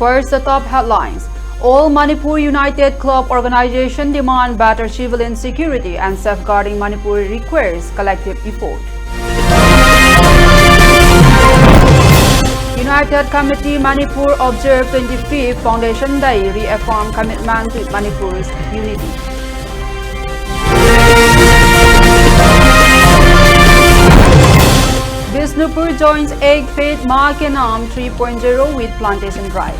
First, the top headlines. All Manipur United Club organization demand better civilian security and safeguarding Manipur requires collective effort. United Committee Manipur observed 25th Foundation Day, reaffirm commitment to Manipur's unity. Bishnupur joins Egg Faith Ma Kenam 3.0 with plantation drive.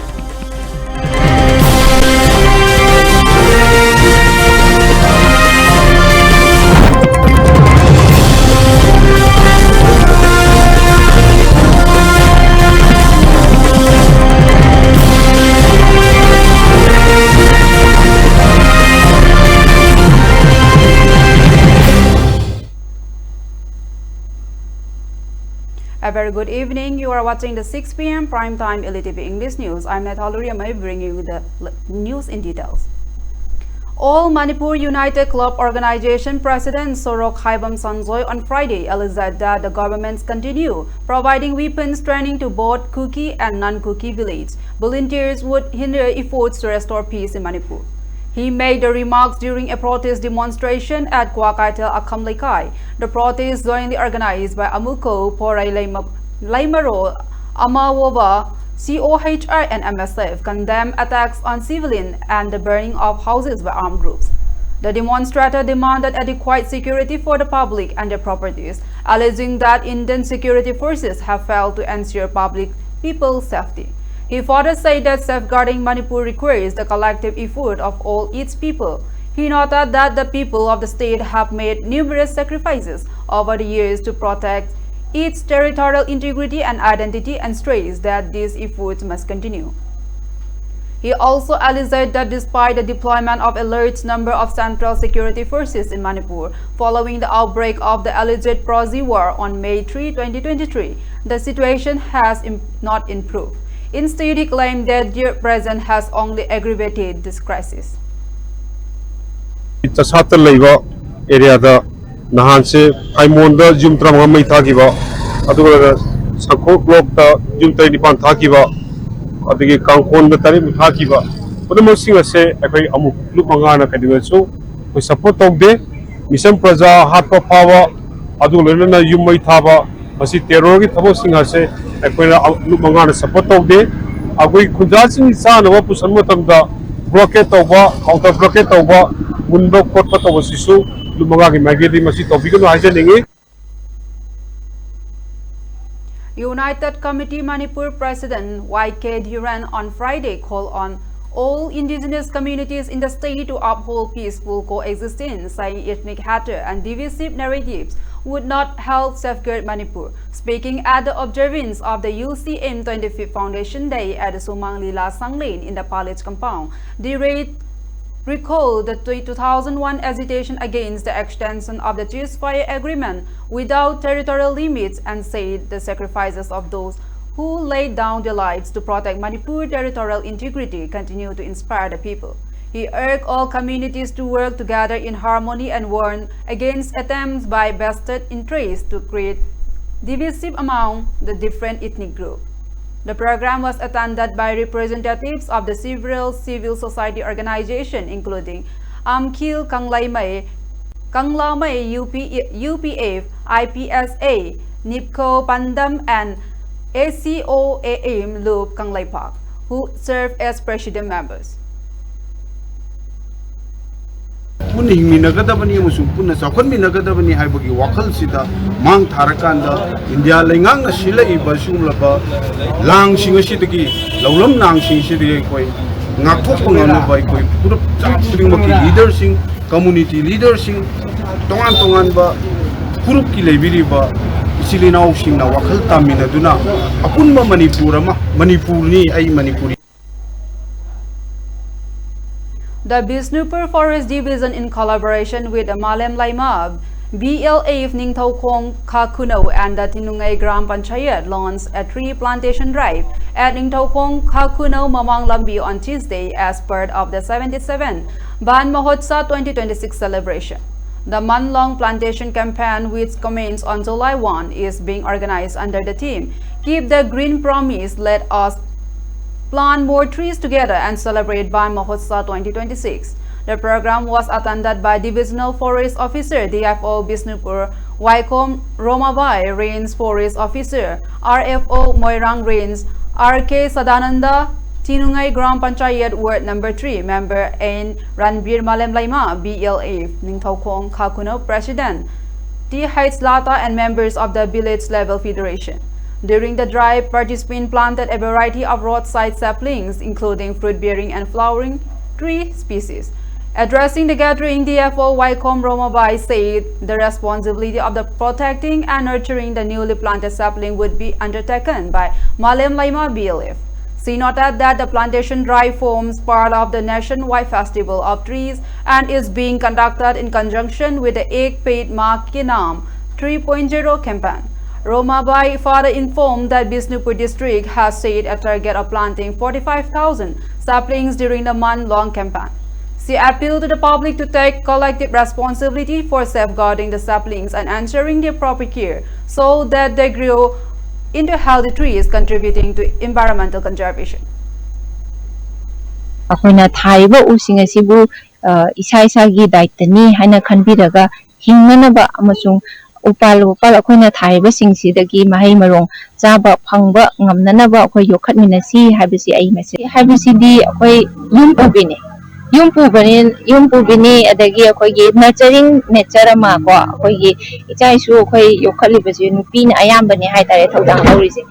A very good evening. You are watching the 6 p.m. primetime LTV English News. I'm Naithao bringing you the news in details. All Manipur United Club Organization President Sorok Haibam Sanjoy on Friday alleged that the governments continue providing weapons training to both Kuki and non-Kuki villages. Volunteers would hinder efforts to restore peace in Manipur. He made the remarks during a protest demonstration at Kwakaitel Akamlekai. The protest jointly organized by Amuko, Porai Laimaro, Amawova, COHR and MSF condemned attacks on civilians and the burning of houses by armed groups. The demonstrators demanded adequate security for the public and their properties, alleging that Indian security forces have failed to ensure people's safety. He further said that safeguarding Manipur requires the collective effort of all its people. He noted that the people of the state have made numerous sacrifices over the years to protect its territorial integrity and identity and stressed that these efforts must continue. He also alleged that despite the deployment of a large number of central security forces in Manipur following the outbreak of the alleged proxy war on May 3, 2023, the situation has not improved. Instead, he claimed that their presence has only aggravated this crisis. Chasata leiba area da nahan se Aimonda jumtra mai thakiba aduga sakho block da jumtai nipan thakiba adigi kangkhon da tari thakiba pudamok sing ase akai amuk lupanga na kadinga so ko support togde mission praja hatpa pawa aduga lena yumai thaba masi terror gi thabo sing ase akoina lupanga na support togde agoi khunja sing sa na pusan matam da blockade tawba counter blockade tawba munba kotpa tawba sisu lumanga gi magedi masi tobigano hajaningi. United Committee Manipur President YK Duran on Friday called on all indigenous communities in the state to uphold peaceful coexistence, saying ethnic hatred and divisive narratives would not help safeguard Manipur. Speaking at the observance of the UCM 25th Foundation Day at the Sumang Lila Sanglin in the Palace compound, Duran recalled the 2001 agitation against the extension of the ceasefire agreement without territorial limits and said the sacrifices of those who laid down their lives to protect Manipur territorial integrity continue to inspire the people. He urged all communities to work together in harmony and warned against attempts by vested interests to create division among the different ethnic groups. The program was attended by representatives of the several civil society organizations, including Amkil Kanglaimay, UPF, IPSA, NIPCO Pandam, and ACOAM Loop Kanglaipak, who served as president members. Punna hingminagadabani amasung punna chawkhanminagadabani haibagi wakhalsida mang tharakanda India lengang na silaiba sumlaba langsing asidagi laulam nangsing asidagi koi ngakthokpa ngamnabai koi pura chapsringmaki leadersing community leadersing tongan ba group ki leibiriba isilinau singna wakhal taminaduna apunma manipurni ai manipuri. The Bishnupur Forest Division, in collaboration with the Malem Laimab, BLA Naithao Kakuno and the Tinungay Gram Panchayat launched a tree plantation drive at Naithao Kakuno Mamang Lambi on Tuesday as part of the 77 Ban Mahotsa 2026 celebration. The month-long plantation campaign, which commenced on July 1, is being organized under the theme "Keep the Green Promise, Let Us Plant more trees together and celebrate Ban Mahotsav 2026. The program was attended by Divisional Forest Officer DFO Bisnupur, Waikom Romabai Range Forest Officer, RFO Moirang Range, RK Sadananda, Tinungai Gram Panchayat Ward Number 3, Member Ain Ranbir Malem Laima, BLA, Naithao Kong Kakuno, President, T. Heights Lata, and members of the Village Level Federation. During the drive, participants planted a variety of roadside saplings, including fruit-bearing and flowering tree species. Addressing the gathering, DFO Waikom Romabai said the responsibility of the protecting and nurturing the newly planted sapling would be undertaken by Malem Laima BLF. She noted that the plantation drive forms part of the nationwide festival of trees and is being conducted in conjunction with the Ek Ped Ma Ke Naam 3.0 campaign. Romabai further informed that Bisnupur district has set a target of planting 45,000 saplings during the month-long campaign. She appealed to the public to take collective responsibility for safeguarding the saplings and ensuring their proper care so that they grow into healthy trees, contributing to environmental conservation. Akoina thaiba using asibu isa-isagi daitani haina khanbiraga hingmanaba amasung upal akoina thaiba singsidagi mahai marong chaba phangba ngamnanaba akoi yokhatminasi habisi ai mase habisi di akoi yum pubini adagi akoi nurturing nature ma ko akoi ichaisu akoi yokhalibasi nupi na ayambani haitare thodang laurise.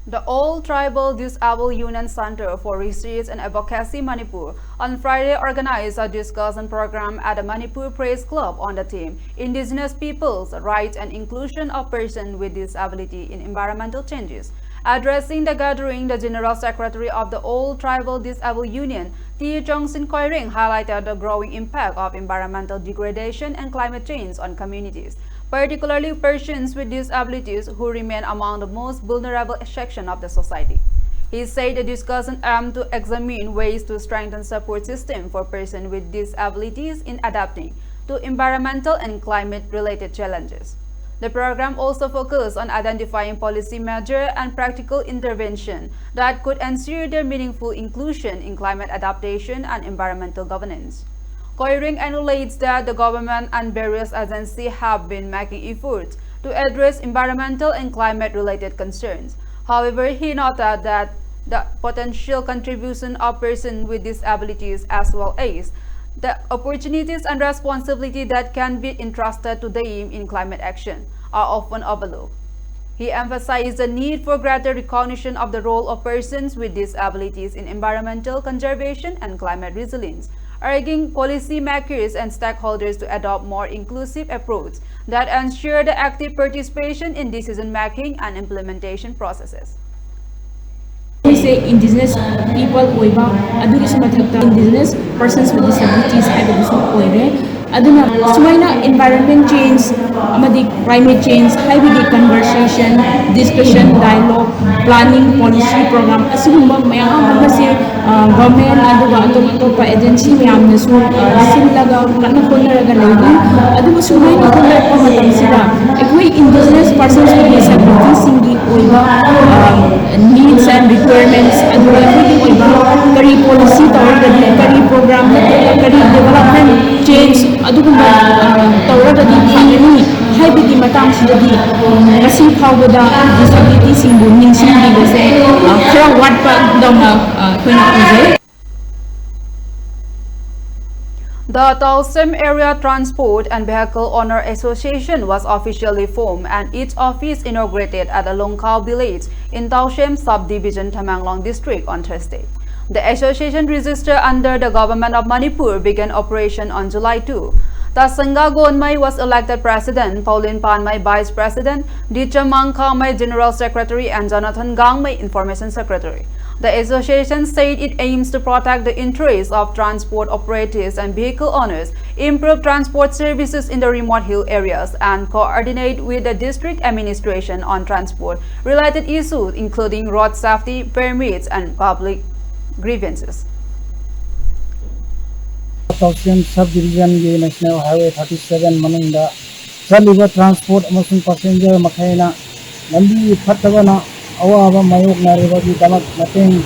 The All Tribal Disabled Union Center for Research and Advocacy Manipur on Friday organized a discussion program at the Manipur Press Club on the theme Indigenous Peoples' Rights and Inclusion of Persons with Disability in Environmental Changes. Addressing the gathering, the General Secretary of the All Tribal Disabled Union, T. Jongsin Koiring, highlighted the growing impact of environmental degradation and climate change on communities, particularly persons with disabilities who remain among the most vulnerable section of the society. He said the discussion aimed to examine ways to strengthen support system for persons with disabilities in adapting to environmental and climate-related challenges. The program also focused on identifying policy measures and practical intervention that could ensure their meaningful inclusion in climate adaptation and environmental governance. Koiring acknowledged that the government and various agencies have been making efforts to address environmental and climate-related concerns. However, he noted that the potential contribution of persons with disabilities as well as the opportunities and responsibility that can be entrusted to them in climate action are often overlooked. He emphasized the need for greater recognition of the role of persons with disabilities in environmental conservation and climate resilience, urging policymakers and stakeholders to adopt more inclusive approach that ensure the active participation in decision-making and implementation processes. We say indigenous people oiba adugi sumathakta indigenous persons with disabilities haibagusu oire aduna sumaina environment change amadi climate change haibidi conversation discussion dialogue planning policy program asugumba mayam amase government aduga atop agency mayam nasu sillaga kanna konnaraga laibi aduga sumaina konnarpa matamsida ekoi indigenous persons with disabilities singi oiba needs and requirements aduga ekoi oiba kari policy tawragadi kari program kari development change adugumba tawragadi phangani haibidi matangsidagi ngasi phawbada disability singbu ningsingbibase khara watpa dawna khoina uje. The Assam Area Transport and Vehicle Owner Association was officially formed and its office inaugurated at the Longkao village in Assam Subdivision, Tamenglong District on Thursday. The association registered under the government of Manipur began operation on July 2. Tasanga Gonmai was elected President, Pauline Panmai Vice President, Dichamang Kamai General Secretary, and Jonathan Gangmai Information Secretary. The association said it aims to protect the interests of transport operators and vehicle owners, improve transport services in the remote hill areas, and coordinate with the district administration on transport-related issues including road safety, permits, and public grievances. Assam Subdivision ye National Highway 37 manungda chaliba transport amasung passenger makhaina lambi phatabana awaba mayoknaribagi damak mateng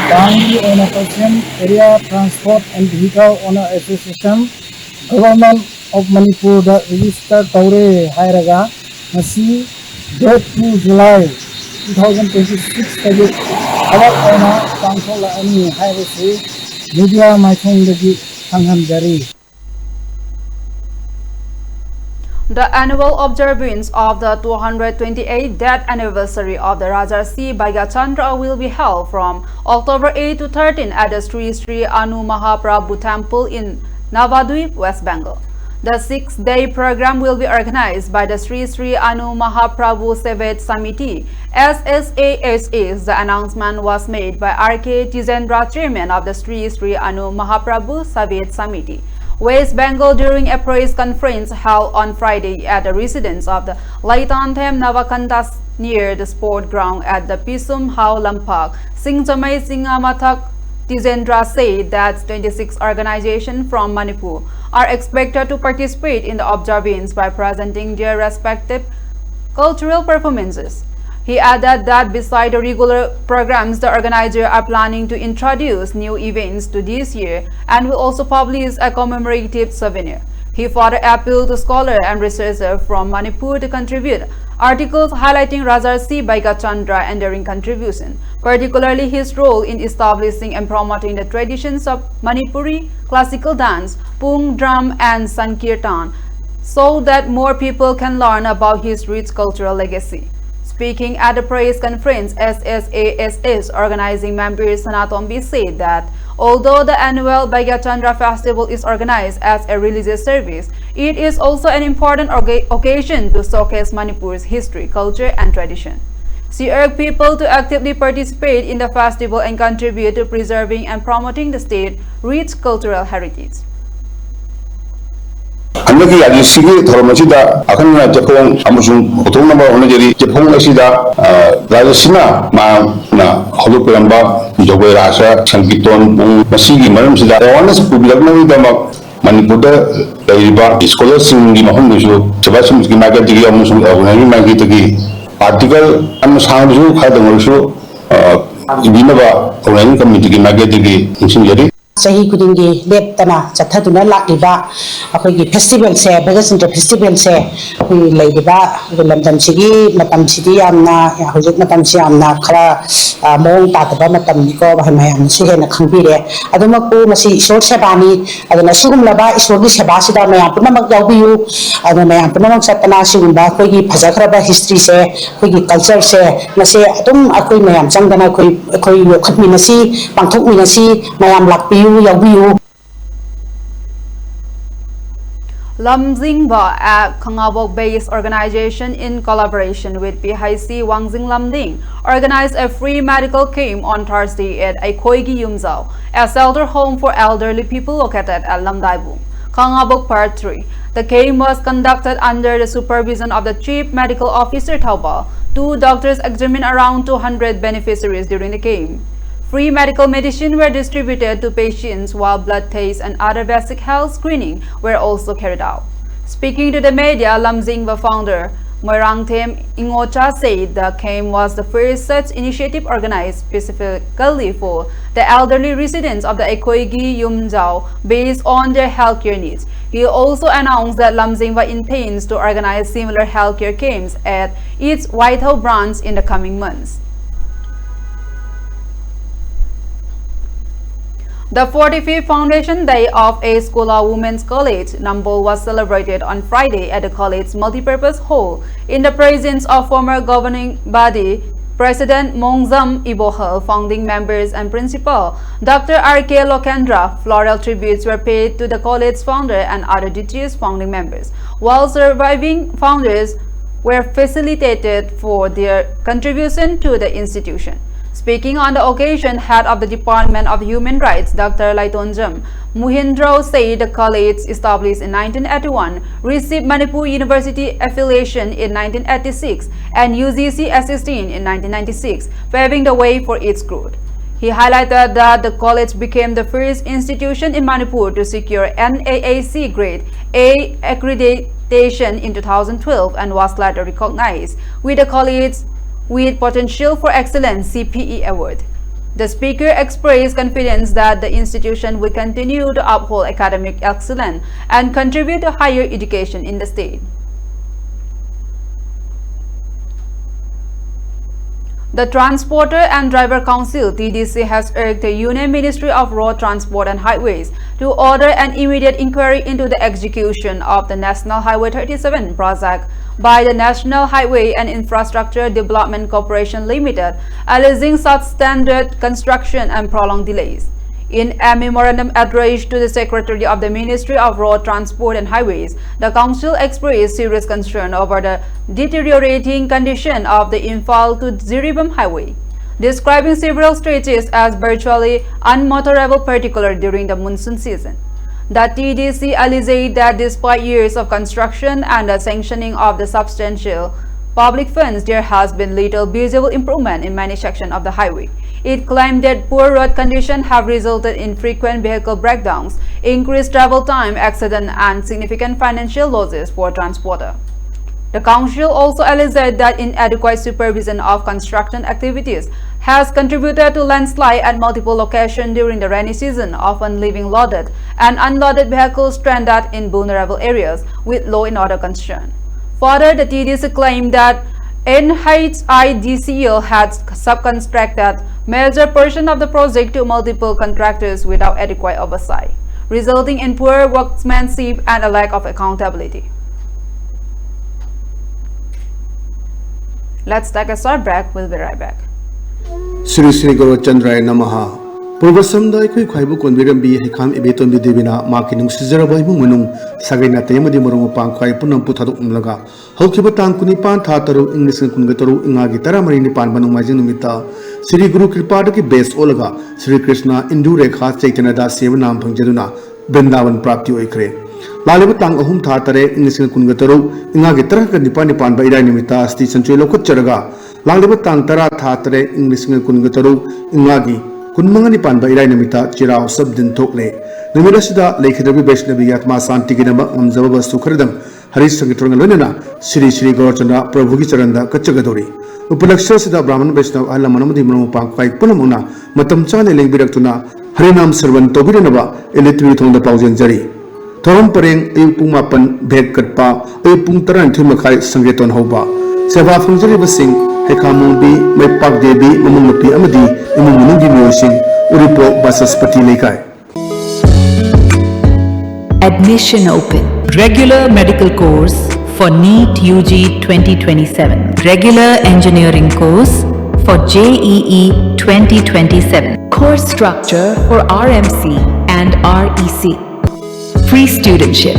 Bangi Owner Person, Area Transport and Vehicle Owner Association, Government of Manipur da register taure hairaga masi date 2 July 2026 tagi awak ona council la ani hairasi media maithong dagi tanghamjari. The annual observance of the 228th death anniversary of the Rajarshi Bhagyachandra will be held from October 8 to 13 at the Sri Sri Anu Mahaprabhu Temple in Navadvip, West Bengal. The 6-day program will be organized by the Sri Sri Anu Mahaprabhu Sevet Samiti SSASS. The announcement was made by R.K. Tizendra, chairman of the Sri Sri Anu Mahaprabhu Sevet Samiti, West Bengal, during a press conference held on Friday at the residence of the Laitanthem Navakantas near the sport ground at the Pisum Hau Lampak. Singchamay Singamathak Tizendra said that 26 organizations from Manipur are expected to participate in the observance by presenting their respective cultural performances. He added that beside the regular programs, the organizers are planning to introduce new events to this year and will also publish a commemorative souvenir. He further appealed to scholars and researchers from Manipur to contribute articles highlighting Rajarshi Bhagyachandra enduring contribution, particularly his role in establishing and promoting the traditions of Manipuri classical dance, Pung, drum and Sankirtan, so that more people can learn about his rich cultural legacy. Speaking at the press conference, SSASS organizing member Sanatombi said that although the annual Bhagyachandra festival is organized as a religious service, it is also an important occasion to showcase Manipur's history, culture and tradition. She urged people to actively participate in the festival and contribute to preserving and promoting the state's rich cultural heritage. Anaki Adisigi Thormachida, Akana Japon, Amusum, Otonaba Onajari, Japon Asida, Rajasina, Ma, Holopuramba, Jobe Rasa, Sankiton, Masigi, Maram Sida, honest Publagno Dama, Manipuda, Laiba, scholars in the Mahomishu, Sebastian Magati, Amusum, Magitagi, article, Amusanju, Hadamushu, Vinava, Oran Committee Magati, Insinjari. Sahi kudingi leptana chathatuna lakiba akhoi festival se Bhagyachandra festival se hui leiba lamdam sigi matam sidi amna hojik matam si amna khara mong tataba matam ko mayam si hena khangbire aduma ko masi ishor sebani aduna sugum laba ishor gi seba sida mayam punamak yaubiyu aduna mayam punamak satana sigumba khoi gi phajakraba history se khoi gi culture se mase adum akhoi mayam changdana khoi khatmi nasi pangthok mi nasi mayam lakpi Lamjingba, a Khangabok-based organization in collaboration with PHC Wangjing Lamding, organized a free medical camp on Thursday at Aikoigi Yumzao, a shelter home for elderly people located at Lamdaibu, Khangabok Part 3. The camp was conducted under the supervision of the Chief Medical Officer Taubal. 2 doctors examined around 200 beneficiaries during the camp. Free medical medicine were distributed to patients while blood tests and other basic health screening were also carried out. Speaking to the media, Lamjingba founder Moirangthem Ingocha said the camp was the first such initiative organized specifically for the elderly residents of the Aikoigi Yumzao based on their healthcare needs. He also announced that Lamjingba intends to organize similar healthcare camps at its Naithao branch in the coming months. The 45th Foundation Day of A Scholar Women's College, Nambol, was celebrated on Friday at the college's multipurpose hall in the presence of former governing body President Mongzam Ibohal, founding members and principal Dr. R.K. Lokendra. Floral tributes were paid to the college's founder and other DTS founding members, while surviving founders were facilitated for their contribution to the institution. Speaking on the occasion, head of the Department of Human Rights, Dr. Laitonjam Muhindro, said the college, established in 1981, received Manipur University affiliation in 1986 and UGC assisting in 1996, paving the way for its growth. He highlighted that the college became the first institution in Manipur to secure NAAC grade A accreditation in 2012 and was later recognized with the college with Potential for Excellence CPE Award. The speaker expressed confidence that the institution will continue to uphold academic excellence and contribute to higher education in the state. The Transporter and Driver Council (TDC) has urged the Union Ministry of Road Transport and Highways to order an immediate inquiry into the execution of the National Highway 37 project by the National Highway and Infrastructure Development Corporation Limited, alleging substandard construction and prolonged delays. In a memorandum addressed to the Secretary of the Ministry of Road Transport and Highways, the Council expressed serious concern over the deteriorating condition of the Imphal to Jiribam Highway, describing several stretches as virtually unmotorable, particularly during the monsoon season. The TDC alleged that despite years of construction and the sanctioning of the substantial public funds, there has been little visible improvement in many sections of the highway. It claimed that poor road conditions have resulted in frequent vehicle breakdowns, increased travel time, accident, and significant financial losses for transporter. The Council also alleged that inadequate supervision of construction activities has contributed to landslide at multiple locations during the rainy season, often leaving loaded and unloaded vehicles stranded in vulnerable areas with law and order concern. Further, the TDC claimed that NHIDCL had subcontracted major portion of the project to multiple contractors without adequate oversight, resulting in poor workmanship and a lack of accountability. Let's take a short break. We'll be right back. Sri Sri Bhagyachandra Namaha. Purvasam da ikoi khaibu konbirambi hekam ebeton bidebina makinung sizaraba imung manung sagaina tayamadi morong pang khai punam puthaduk umlaga haukiba tang kuni pan tha taru English kungataru ingagi taramari ni pan manung majing numita Sri Guru Kripada ki base olaga Sri Krishna Indu Rekha Chaitanya da seva nam phangjeduna Vrindavan prapti oikre laliba tang ahum tha tare English kungataru ingagi taraka nipan nipan ba irai nimita asti sanchoi lokot charaga laliba tang tara tha tare English kungataru ingagi Kunmangani Panba Irai Namita Chirao Subdin Tokle, Numirasida Lake the Vishnavi Yatma Santiginama Amzava Sukradam, Haris Sangitranga, Sri Sri Gorchana, Prabhugisaranda, Kachagadori, Upalaksasida Brahman Vishnav Alamanamadi Pankai Punamuna, Matamchan Elingbiratuna, Harinam Servan Tobiranava, Elitri on the Pausian Jari. Thoram Pareng, Pumapan, Beg Katpa, Puntaran Timakai Sangeton Hoba, Seva Funjari Basing. Hekamubi, my Pak Debi, Mamupi Amadi, Imungi Motion, Uripo Basaspati Lekai. Admission open. Regular medical course for NEET UG 2027. Regular engineering course for JEE 2027. Course structure for RMC and REC. Free studentship.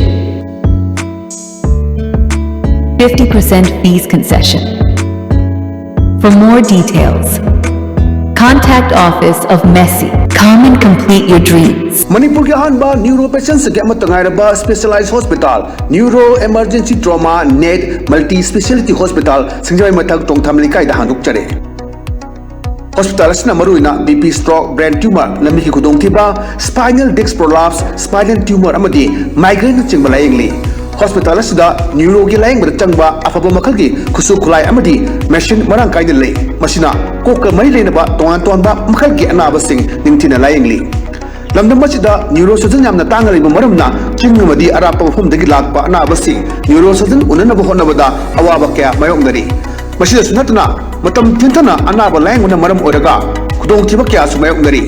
50% fees concession. For more details, contact office of Messi. Come and complete your dreams. Manipur ke ahanba neuro patients ke amatangairaba specialized hospital, neuro emergency trauma net multi speciality hospital singjai mathak tongtham likai da handuk chare. Hospital asina maruina BP stroke, brain tumor, lambi ki khudong thiba, spinal disc prolapse, spinal tumor amadi migraine chingba laingli. Hospital asida neuro ki laing bada changba afaba makalgi khusu khulai amadi machine marang kai lei masina kokka mai leina ba tongan tonba makalgi anaba sing ningthina laingli lamdam masida neurosurgeon yamna tangali ba maramna chingmadi arapa phum dagi lakpa anaba sing neurosurgeon unana ba honabada awaba kya mayong dari masida sunatna matam thintana anaba lainguna maram oraga khudong thiba kya sumayong dari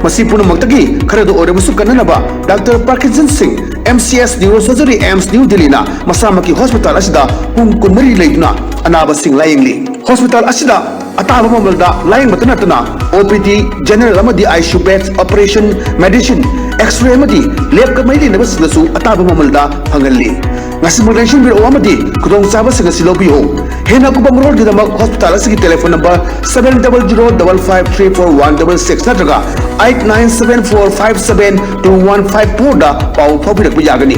masi punamakgi khara do orebusu kananaba Dr. Parkinson Singh MCS Neurosurgery AIMS New Delhi na masamaki hospital asida pung kunmari leiduna anaba sing layingli hospital asida ataba mamalda laying matanatana OPD general amadi ICU beds operation medicine x-ray amadi lab ka maili na baslasu ataba mamalda phangalli ngasi modernization biro amadi kudong saba singa silobiyo hena ko bamrol gidamak hospital asigi telephone number 700553416 natraga 8974572154 da pau phobirak bujagani.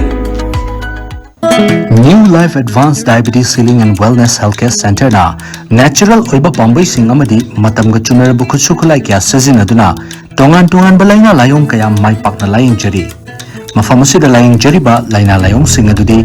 New Life Advanced Diabetes Healing and Wellness Healthcare Center na natural oiba pambai sing amadi matamga chunara bukhusu khulai kya sajinaduna tongan balaina layong kaya mai pakna laying jari mafam asida laying jariba laina layong sing adudi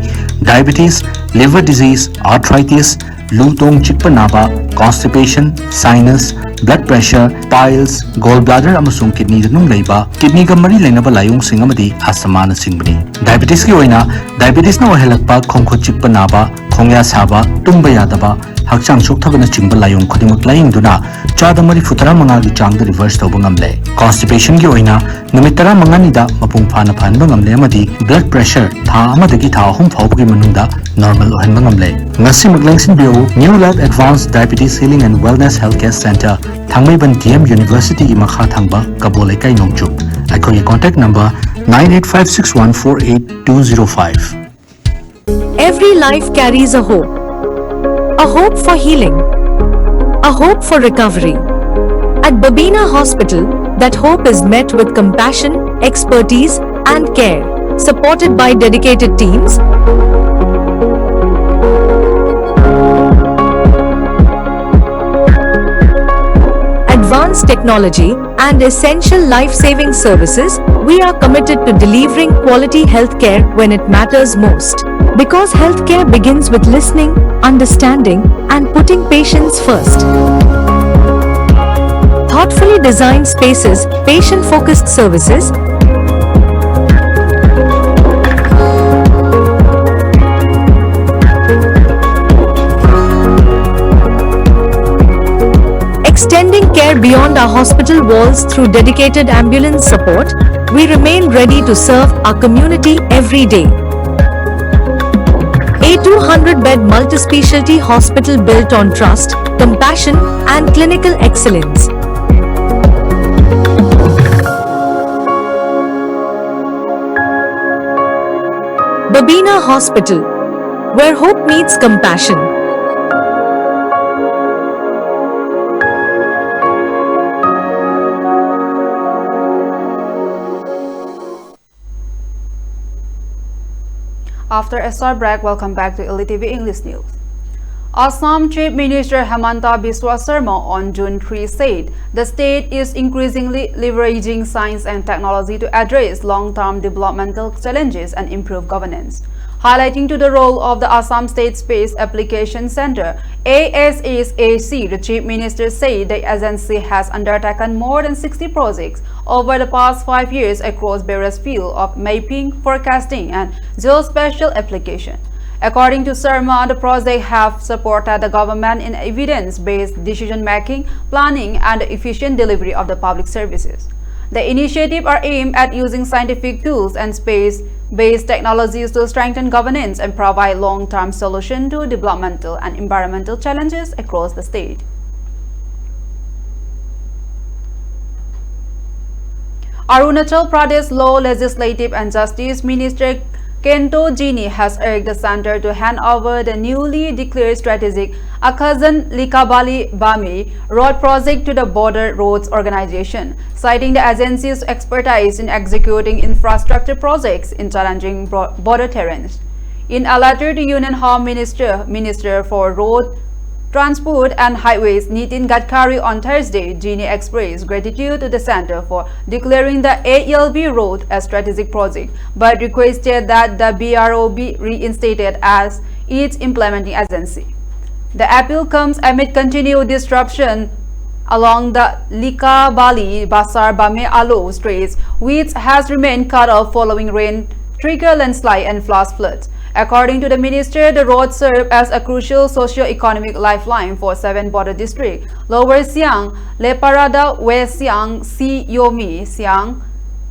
diabetes, liver disease, arthritis, lutong chikpa naba, constipation, sinus, blood pressure, piles, gallbladder amasung kidney danung leiba, kidney ga mari leinaba layong sing amadi asthma na singbani. Diabetes ki oina, diabetes na ohelakpa khongkho chikpa naba, khongya saba, tumba yadaba, hakchang sokthabana chingba layong khodimak laying duna chada mari futara manga gi changda reverse tawba ngamle. Constipation gi oina numit tara manga nida mapung phana phanba ngamle amadi blood pressure tha amadagi tha ahum phawbagi manungda normal ohanba ngamle. Ngasi maglangsin bio New Life Advanced Diabetes Healing and Wellness Healthcare Center Thangmaiban DM University gi makha thangba kabole kai nongchup. Aikoi contact number 9856148205. Every life carries a hope. A hope for healing. A hope for recovery. At Babina Hospital, that hope is met with compassion, expertise, and care, supported by dedicated teams. Advanced technology and essential life-saving services, we are committed to delivering quality healthcare when it matters most. Because healthcare begins with listening, understanding, and putting patients first. Thoughtfully designed spaces, patient-focused services, extending care beyond our hospital walls through dedicated ambulance support, we remain ready to serve our community every day. A 200-bed multi-specialty hospital built on trust, compassion, and clinical excellence. Babina Hospital, where hope meets compassion. After a short break, welcome back to LTV English News. Assam Chief Minister Hemanta Biswa Sarma on June 3 said the state is increasingly leveraging science and technology to address long-term developmental challenges and improve governance. Highlighting to the role of the Assam State Space Application Center, ASSAC, the Chief Minister said the agency has undertaken more than 60 projects over the past 5 years across various fields of mapping, forecasting, and geospatial application. According to Sarma, the projects have supported the government in evidence-based decision-making, planning, and the efficient delivery of the public services. The initiatives are aimed at using scientific tools and space-based technologies to strengthen governance and provide long-term solutions to developmental and environmental challenges across the state. Arunachal Pradesh Law, Legislative and Justice Minister Kento Jini has urged the center to hand over the newly declared strategic Akhajan Likabali Bami road project to the Border Roads Organization, citing the agency's expertise in executing infrastructure projects in challenging border terrains. In a letter to Union Home Minister for Road Transport and Highways Nitin Gadkari on Thursday, Jini expressed gratitude to the center for declaring the ALB road a strategic project, but requested that the BRO be reinstated as its implementing agency. The appeal comes amid continued disruption along the Likabali Basar Bame Alo Straits, which has remained cut off following rain, trigger landslide, and flash floods. According to the minister, the road serves as a crucial socio-economic lifeline for 7 border districts: Lower Siang, Leparada, West Siang, Si Yomi, Siang,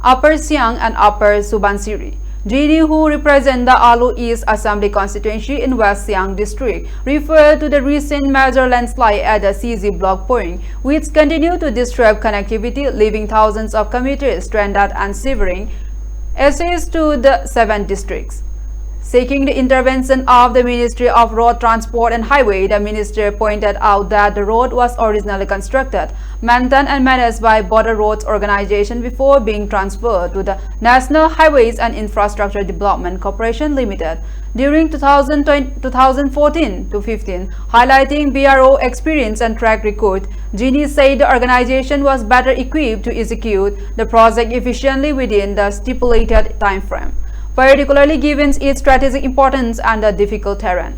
Upper Siang, and Upper Subansiri. Jini, who represents the Alu East Assembly constituency in West Siang district, referred to the recent major landslide at the CZ block point, which continue to disrupt connectivity, leaving thousands of commuters stranded and severing access to the 7 districts. Seeking the intervention of the Ministry of Road Transport and Highway, the minister pointed out that the road was originally constructed, maintained and managed by Border Roads Organization before being transferred to the National Highways and Infrastructure Development Corporation Limited during 2014-15, highlighting BRO experience and track record. Jini said the organization was better equipped to execute the project efficiently within the stipulated time frame, particularly given its strategic importance and the difficult terrain.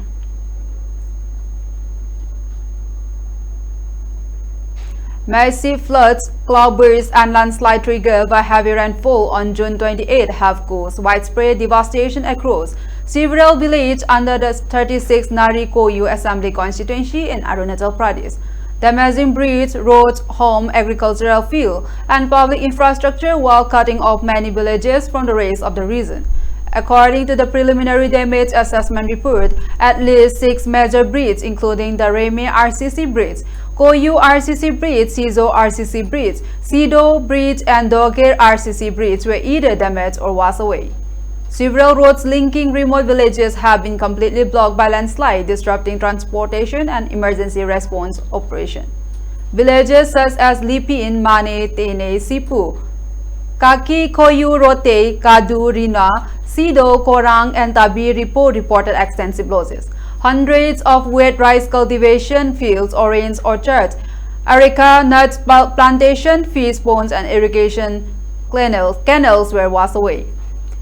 Massive floods, cloudbursts, and landslide triggered by heavy rainfall on June 28 have caused widespread devastation across several villages under the 36 Nari Koyu Assembly constituency in Arunachal Pradesh, damaging bridges, roads, home, agricultural field, and public infrastructure while cutting off many villages from the rest of the region. According to the preliminary damage assessment report, at least 6 major bridges, including the Reme RCC Bridge, Koyu RCC Bridge, Sizo RCC Bridge, Sido Bridge, and Doger RCC Bridge were either damaged or washed away. Several roads linking remote villages have been completely blocked by landslide, disrupting transportation and emergency response operation. Villages such as Lipin, Mane, Tene, Sipu, Kaki, Koyu, Rote, Kadu, Rina, Sido, Korang, and Tabi Ripo reported extensive losses. Hundreds of wet rice cultivation fields, orange orchards, areca nuts plantation, fish ponds, and irrigation canals were washed away.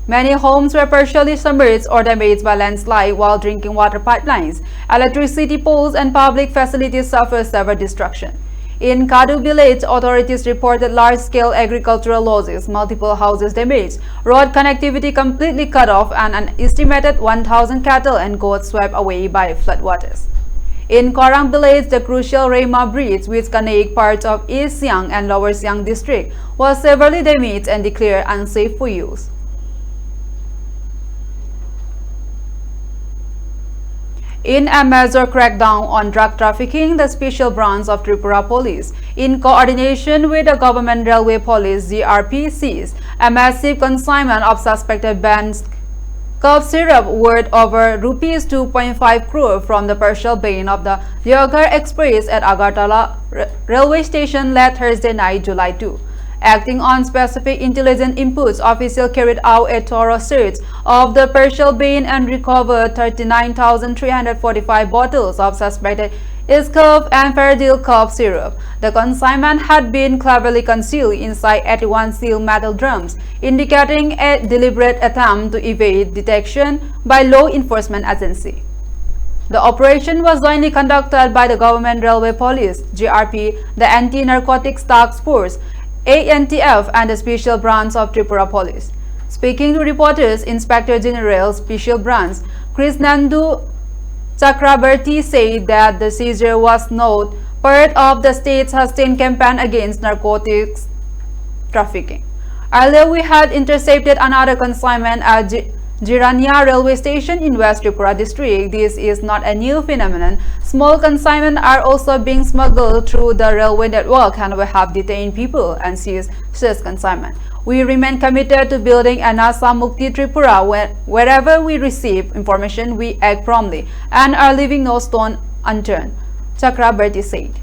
Many homes were partially submerged or damaged by landslide, while drinking water pipelines, electricity poles, and public facilities suffered severe destruction. In Kadu village, authorities reported large-scale agricultural losses, multiple houses damaged, road connectivity completely cut off, and an estimated 1,000 cattle and goats swept away by floodwaters. In Korang village, the crucial Rema Bridge, which connects parts of East Siang and Lower Siang district, was severely damaged and declared unsafe for use. In a major crackdown on drug trafficking, the Special Branch of Tripura Police, in coordination with the Government Railway Police (GRP), seized a massive consignment of suspected banned cough syrup worth over rupees 2.5 crore from the partial ban of the Yogar Express at Agartala railway station late Thursday night, July 2. Acting on specific intelligence inputs, officials carried out a thorough search of the partial bin and recovered 39,345 bottles of suspected Iscough and Ferdil cough syrup. The consignment had been cleverly concealed inside 81 sealed metal drums, indicating a deliberate attempt to evade detection by law enforcement agency. The operation was jointly conducted by the Government Railway Police, GRP, the Anti-Narcotics Task Force, ANTF, and the Special Branch of Tripura Police. Speaking to reporters, Inspector General, Special Branch, Krishnandu Chakrabarti said that the seizure was not part of the state's sustained campaign against narcotics trafficking. Earlier, we had intercepted another consignment at Jirania railway station in West Tripura district. This is not a new phenomenon. Small consignments are also being smuggled through the railway network, and we have detained people and seized such consignment. We remain committed to building a Nasa Mukti Tripura. Wherever we receive information, we act promptly and are leaving no stone unturned, Chakrabarti said.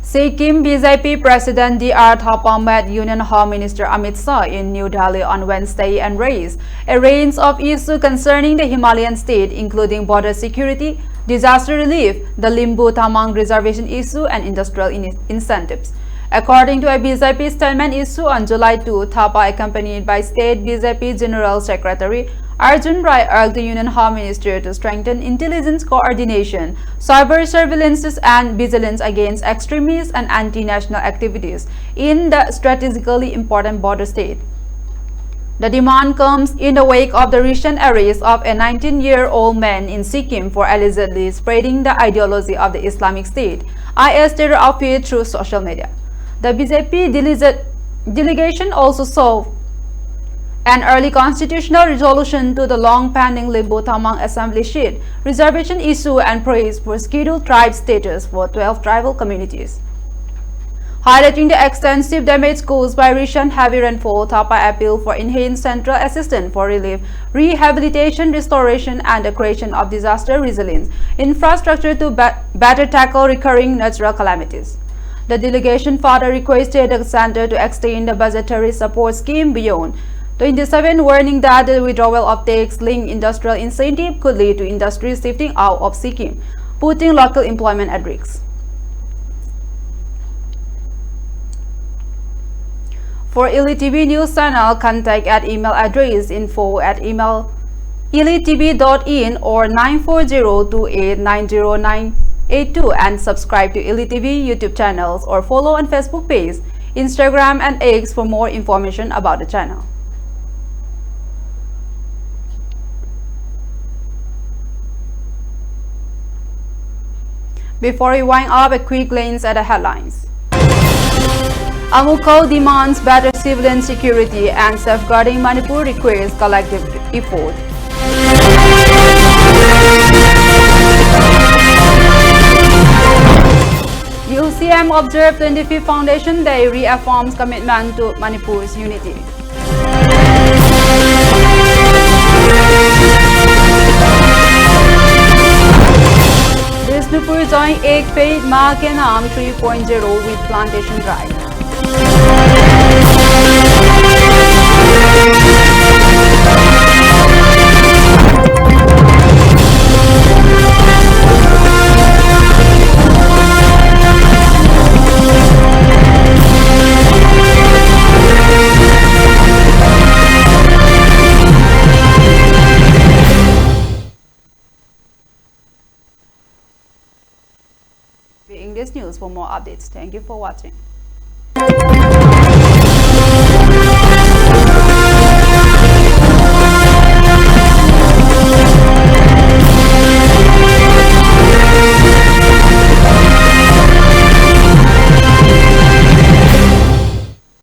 Sikkim BJP President Dr. Thapam met Union Home Minister Amit Shah in New Delhi on Wednesday and raised a range of issues concerning the Himalayan state, including border security, disaster relief, the Limbu Tamang reservation issue, and industrial incentives. According to a BJP statement issued on July 2, Thapa, accompanied by State BJP General Secretary Arjun Rai, urged the Union Home Minister to strengthen intelligence coordination, cyber surveillance, and vigilance against extremist and anti-national activities in the strategically important border state. The demand comes in the wake of the recent arrest of a 19-year-old man in Sikkim for allegedly spreading the ideology of the Islamic State (IS) terror outfit through social media. The BJP delegation also saw an early constitutional resolution to the long-pending Limbu Tamang Assembly seat reservation issue and praised for scheduled tribe status for 12 tribal communities. Highlighting the extensive damage caused by recent heavy rainfall, Thapa appealed for enhanced central assistance for relief, rehabilitation, restoration, and the creation of disaster resilience infrastructure to better tackle recurring natural calamities. The delegation further requested the center to extend the budgetary support scheme beyond 27, warning that the withdrawal of tax-linked industrial incentive could lead to industries shifting out of Sikkim, putting local employment at risk. For LTV News channel, contact at email address info@email elitv.in or 94028909882 and subscribe to Elite TV YouTube channels or follow on Facebook page, Instagram and X for more information about the channel. Before we wind up, a quick glance at the headlines. Amukho demands better civilian security and safeguarding Manipur requires collective effort. The UCM observed 25th Foundation Day reaffirms commitment to Manipur's unity. Manipur joined Ek Paid Ma Ke Naam 3.0 with plantation drive. English News for more updates. Thank you for watching.